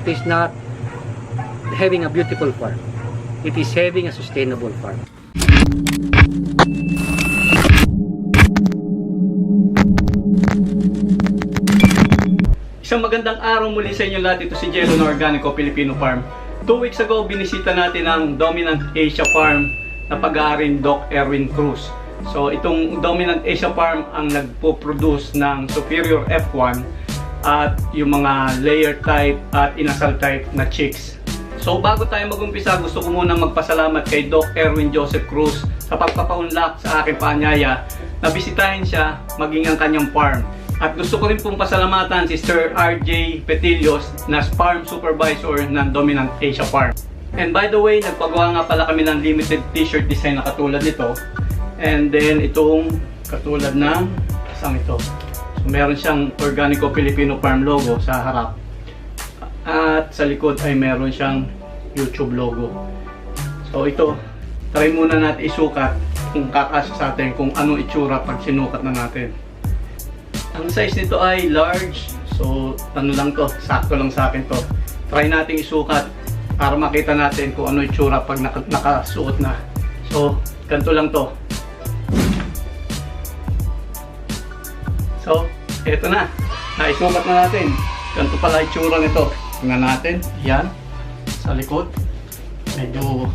It is not having a beautiful farm. It is having a sustainable farm. Isang magandang araw muli sa inyo lahat. Ito si Jello ng Organico Filipino Farm. 2 weeks ago, binisita natin ang Dominant Asia Farm na pag-aaring Doc Erwin Cruz. So, itong Dominant Asia Farm ang nagpo-produce ng Superior F1 at yung mga layer type at inasal type na chicks. So, bago tayo mag-umpisa, gusto ko muna magpasalamat kay Doc Erwin Joseph Cruz sa pagpapaunlak sa aking paanyaya na bisitahin siya maging ang kanyang farm. At gusto ko rin pong pasalamatan si Sir RJ Petillos na Farm Supervisor ng Dominant Asia Farm. And by the way, nagpagawa nga pala kami ng limited t-shirt design na katulad nito. And then itong katulad ng isang ito. So meron siyang Organico Filipino Farm logo sa harap. At sa likod ay meron siyang YouTube logo. So ito, try muna natin isukat kung kakasya sa atin kung anong itsura pag sinukat na natin. Ang size nito ay large, so ano lang to, sakto lang sa akin to. Try natin isukat para makita natin kung ano itsura pag nakasuot na. So, ganito lang to. So, eto na. Naisukat na natin. Ganito pala itsura nito. Tingnan natin. Yan. Sa likod. Medyo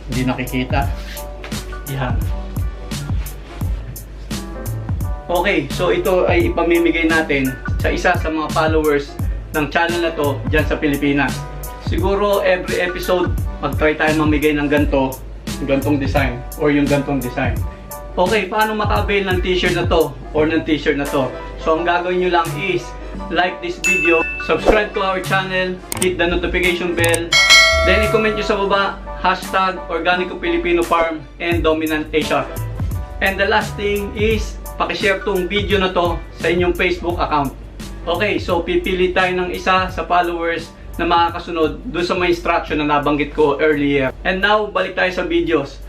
hindi nakikita. Yan. Okay, so ito ay ipamimigay natin sa isa sa mga followers ng channel na to dyan sa Pilipinas. Siguro every episode mag-try tayo mamigay ng gantong design or yung gantong design. Okay, paano maka-avail ng t-shirt na to or ng t-shirt na to? So ang gagawin nyo lang is like this video, subscribe to our channel, hit the notification bell, then i-comment nyo sa baba hashtag Organico Filipino Farm and Dominant Asia. And the last thing is pakishare tong video na to sa inyong Facebook account. Okay, so pipili tayo ng isa sa followers na makakasunod doon sa mga instruction na nabanggit ko earlier. And now, balik tayo sa videos.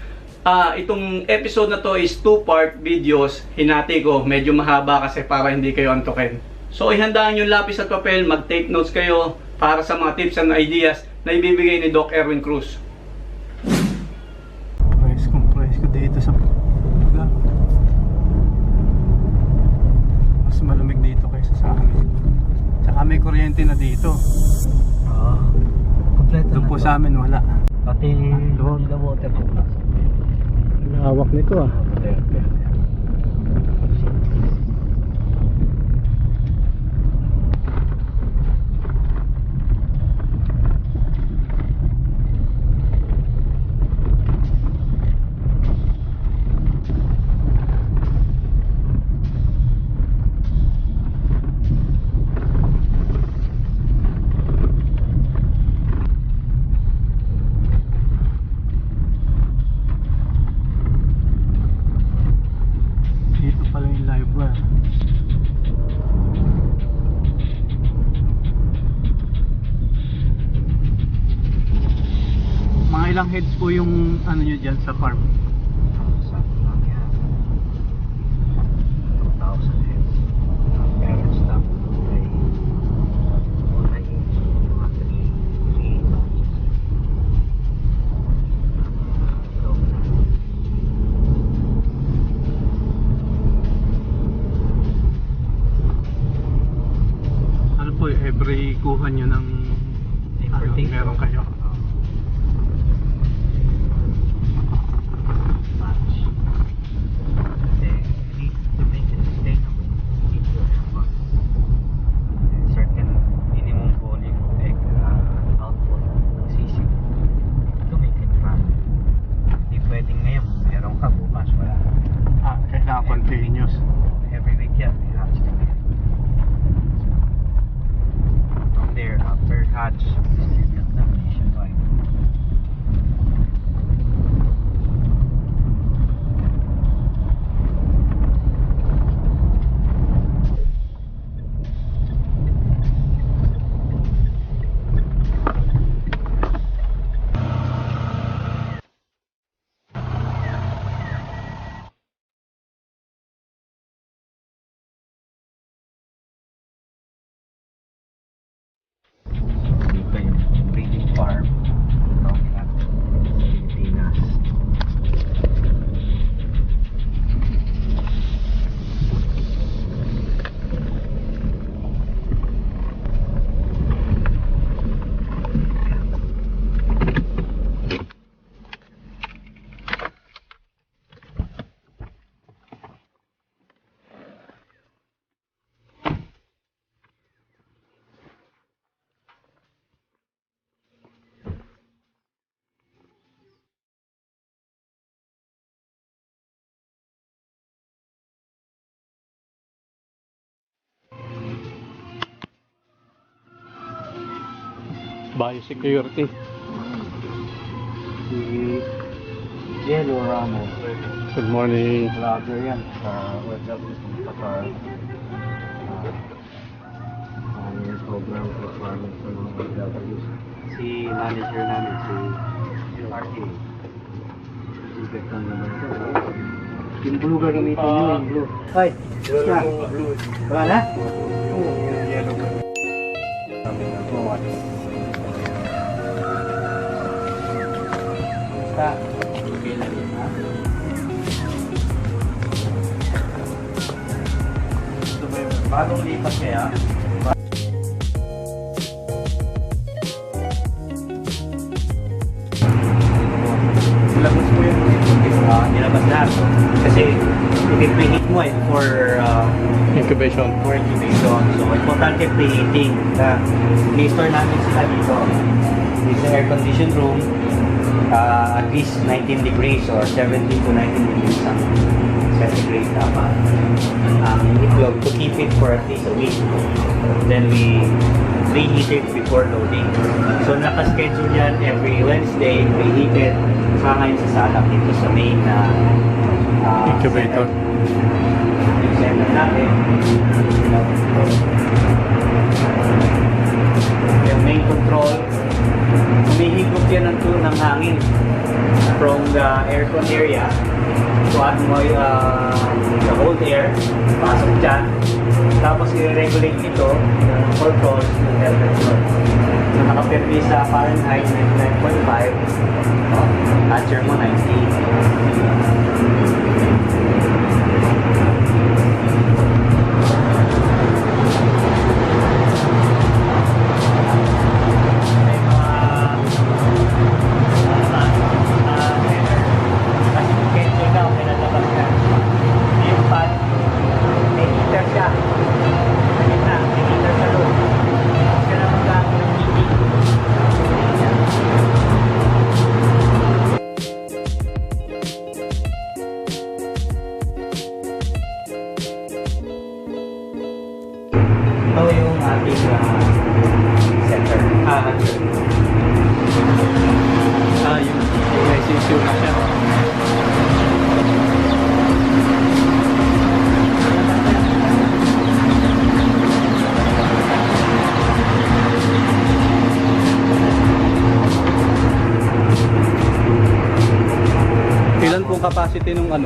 Itong episode na to is 2-part videos. Hinati ko, medyo mahaba kasi para hindi kayo antukin. So ihandaan yung lapis at papel, mag-take notes kayo para sa mga tips and ideas na ibibigay ni Doc Erwin Cruz. Press ko dito sa lugar. Mas malamig dito kaysa sa amin. Tsaka may kuryente na dito. Kompleto Doon na po to. sa amin wala. Pati Manila water po. Hawak nito ah. Ilang heads po yung ano nyo dyan sa farm? Sa lang yan. 2,000 heads. Parents lang ay mga 3,000. Ano po, every kuha nyo ng meron kayo? Continuous. Every week, yeah, we hatch them. From there, after hatch, distribute them nationwide. Biosecurity. Si Jello Ramos. Good morning. Vlogger yan sa OFW sa Qatar. Yung program requirements ng mga OFW. Si manager namin, si RT. Ibig lang naman ito. Yung blue gagamitin nyo, yung blue. Ay! Wala na? Oo. Yung yellow. Sabi na po, what? Basta. Okay na rin, ha? Ito ba yung bagong lipat kaya? Ilabas mo yung nilabas lahat. Kasi i-preheat mo for Incubation. incubation. So, importante preheating. Ni-store namin sila dito. This is air conditioned room. At least 19 degrees or 17 to 19 degrees ang centigrade dapat. Ang itlog to keep it for at least a week. Then we preheat it before loading. So naka-schedule yan every Wednesday, preheated. Saka ngayon sa salak dito sa main Incubator. yung center natin. Yung main control, humihigop yan ng hangin from the aircon area. So at mo the cold air, pasok dyan. Tapos i-regulate ito, control, yung temperature. So nakapirmi sa Fahrenheit 99.5, answer mo 90. Ito yung ating center. Yung ICC na siya. Ilan pong capacity nung ano?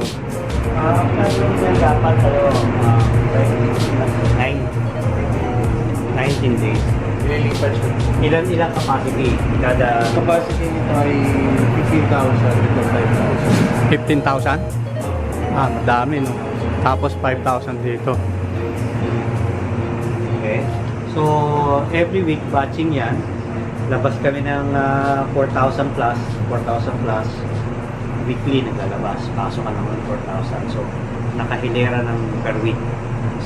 Dapat 19 days. Ilang capacity? Kada Capacity nito ay 15,000 to 5,000. 15,000? Madami no. Tapos 5,000 dito. Okay. So, every week batching yan. Labas kami ng 4,000 plus. Weekly naglalabas. Pasok ka naman 4,000. So, nakahilera ng per week.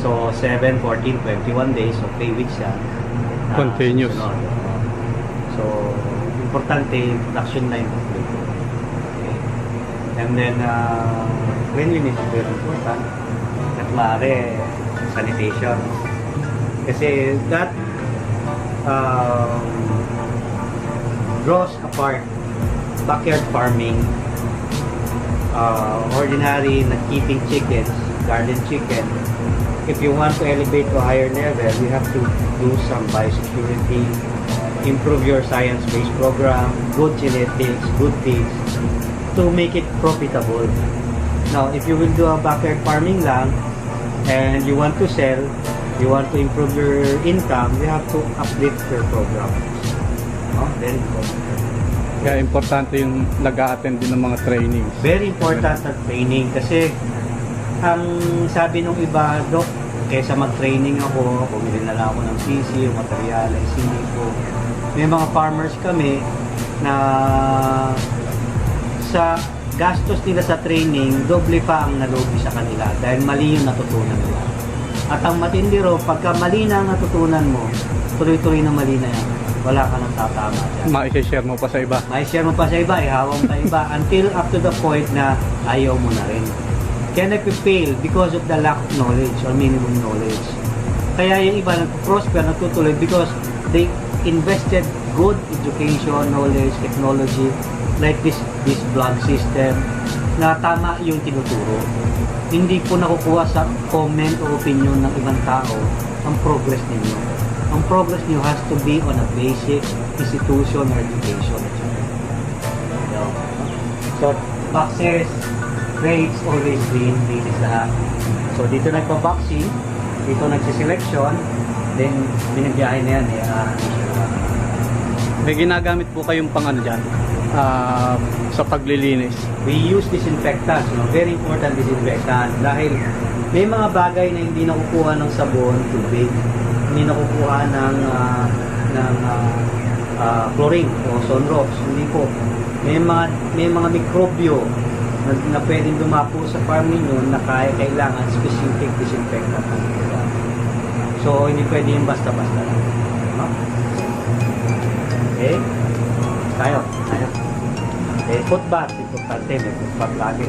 So, 7, 14, 21 days. So, 3 weeks yan. Continuous. Sunod. So, importante, production line. Okay. And then, cleanliness is very important. At maaari, sanitation. Kasi that draws apart backyard farming, ordinary na keeping chickens, garden chicken. If you want to elevate to a higher level, you have to do some biosecurity, improve your science-based program, good genetics, good feeds, to make it profitable. Now, if you will do a backyard farming lang, and you want to sell, you want to improve your income, you have to uplift your program. Then go. Kaya importante yung nag-a-attend din ng mga trainings. Very important ang training kasi ang sabi nung iba, Dok, kaysa mag-training ako, bumili na lang ako ng CC, yung materials, hindi ko. May mga farmers kami na sa gastos nila sa training, doble pa ang nalugi sa kanila dahil mali yung natutunan nila. At ang matindi ro, pagka mali na ang natutunan mo, tuloy-tuloy na mali na yan. Wala ka nang tatama dyan. Ma-share mo pa sa iba. Mai-share mo pa sa iba, ihawang pa iba until up to the point na ayaw mo na rin. Kaya nag-fail because of the lack of knowledge or minimum knowledge. Kaya yung iba nag-prosper, nagtutuloy because they invested good education, knowledge, technology, like this vlog system, na tama yung tinuturo. Hindi po nakukuha sa comment o opinion ng ibang tao ang progress ninyo. Ang progress niyo has to be on a basic institution or education. So, boxes, grades, always green, linis lahat. So, dito nagpa-boxing, dito nagsiselection, then binabiyahe na yan. May ginagamit po kayong pang ano dyan sa paglilinis. We use disinfectants, very important disinfectant, dahil may mga bagay na hindi nakukuha ng sabon, tubig, hindi nakukuha ng chlorine o sunrocks, hindi po. May mga mikrobyo na pwedeng dumapo sa farm ninyo na kailangan specific disinfectant. So, hindi pwede yung basta-basta lang. No? Okay? Tayo. Okay, footbath. Importante, may footbath lagi.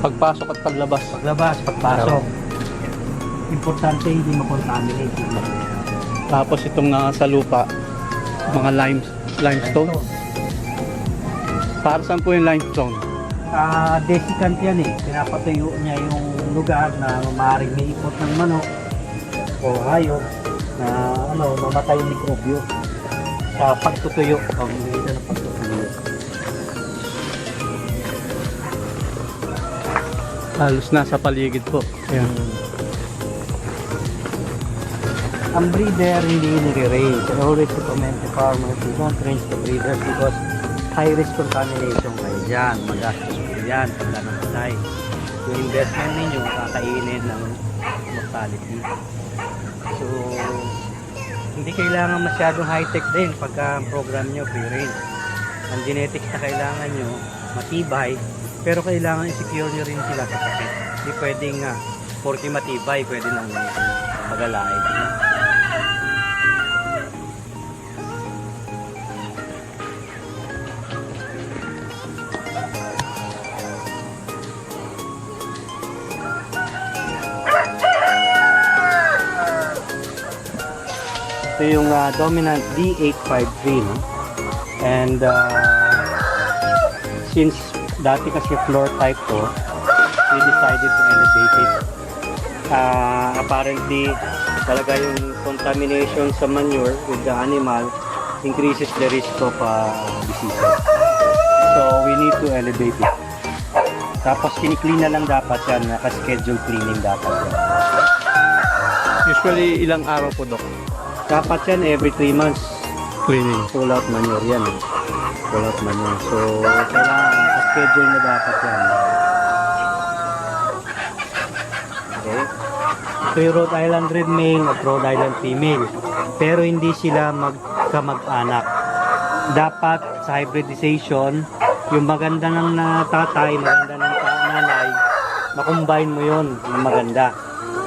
Pagpasok at paglabas. Paglabas, pagpasok. Importante hindi makontaminate. Tapos itong sa lupa, mga limestone. Para saan po yung limestone? Desiccant yan eh. Pinapatuyo niya yung lugar na maaaring may ipot ng manok o hayop na mamatay yung mikrobyo sa pagtutuyo. Pag-ulitan ng pagtutuyo. Halos nasa paligid po. Ayan. Ang breeder hindi nire-raise. I always recommend to farmers to don't range the breeders because high risk contamination kayo dyan. Magastos kayo dyan pagka namatay. Yung investment ninyo kakainin ng mortality. So, hindi kailangan masyadong high-tech din pagka ang program nyo free range. Ang genetics na kailangan nyo matibay, pero kailangan i-secure nyo rin sila sa sakit. Hindi pwedeng porque matibay, pwede lang magalain. Ito yung dominant D853, no? And since dati kasi floor type to, we decided to elevate it. Apparently, talaga yung contamination sa manure with the animal increases the risk of diseases. So, we need to elevate it. Tapos, kiniklean na lang dapat yan, naka-schedule cleaning dapat yan. Usually, ilang araw po, Dok? Dapat yan every 3 months. Cleaning. Pull out manure yan. Pull out manure. So, kailangan naka-schedule na dapat yan. Okay. Ito yung Rhode Island Red male at Rhode Island female. Pero hindi sila magkamag-anak. Dapat sa hybridization, yung maganda ng tatay, maganda ng nanay, makombine mo yun ng maganda.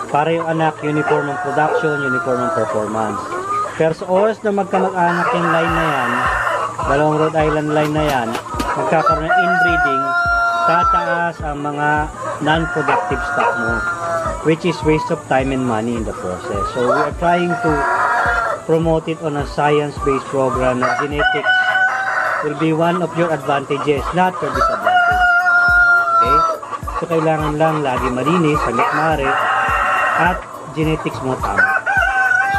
Para yung anak, uniform ng production, uniform ng performance. Pero sa oras na magkamag-anak yung line na yan, dalawang Rhode Island line na yan, magkakaroon ng inbreeding, tataas ang mga non-productive stock mo, which is waste of time and money in the process. So we are trying to promote it on a science-based program na genetics will be one of your advantages, not your disadvantage. Okay? So kailangan lang lagi malinis, hanggat maaari, at genetics mo tama.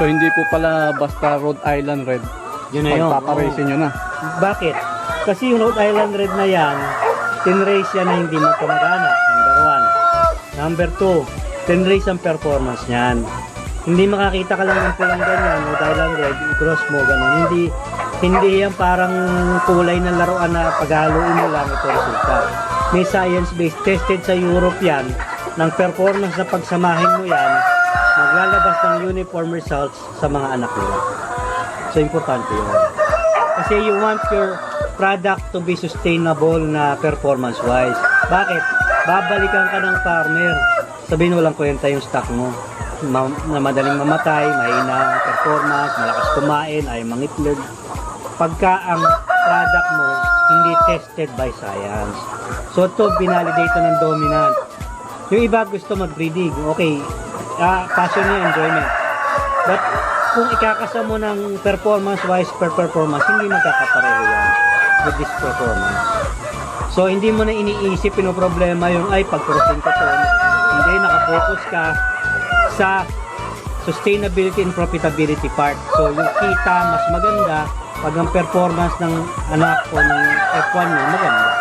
So hindi po pala basta Rhode Island Red. Yun na yun. Pagpaparacing nyo na. Bakit? Kasi yung Rhode Island Red na yan, tinrace yan na hindi magkamag-anak. Number 2, tinrace ang performance niyan. Hindi makakita ka lang ng pulang ganyan, Rhode Island Red, i-cross mo, gano'n. Hindi yan parang kulay ng laruan na paghaluin mo lang ito resulta. May science-based, tested sa Europe yan, ng performance na pagsamahin mo yan, maglalabas ng uniform results sa mga anak nila. So, importante yun. Kasi you want your product to be sustainable na performance-wise. Bakit? Babalikan ka ng farmer. Sabihin walang kwenta yung stock mo. Na madaling mamatay, mahina ang performance, malakas kumain, ay mangitlog. Pagka ang product mo hindi tested by science. So, ito binalidate ng dominant. Yung iba gusto mag-breeding. Okay, passion niya, enjoyment. But kung ikakasa mo ng performance-wise per performance, hindi magkakapareho yan with this performance. So, hindi mo na iniisip, pinoproblema yung, ay, pag-crossing ko to. Hindi, nakafocus ka sa sustainability and profitability part. So, yung kita, mas maganda pag ang performance ng anak ko ng F1 mo, maganda.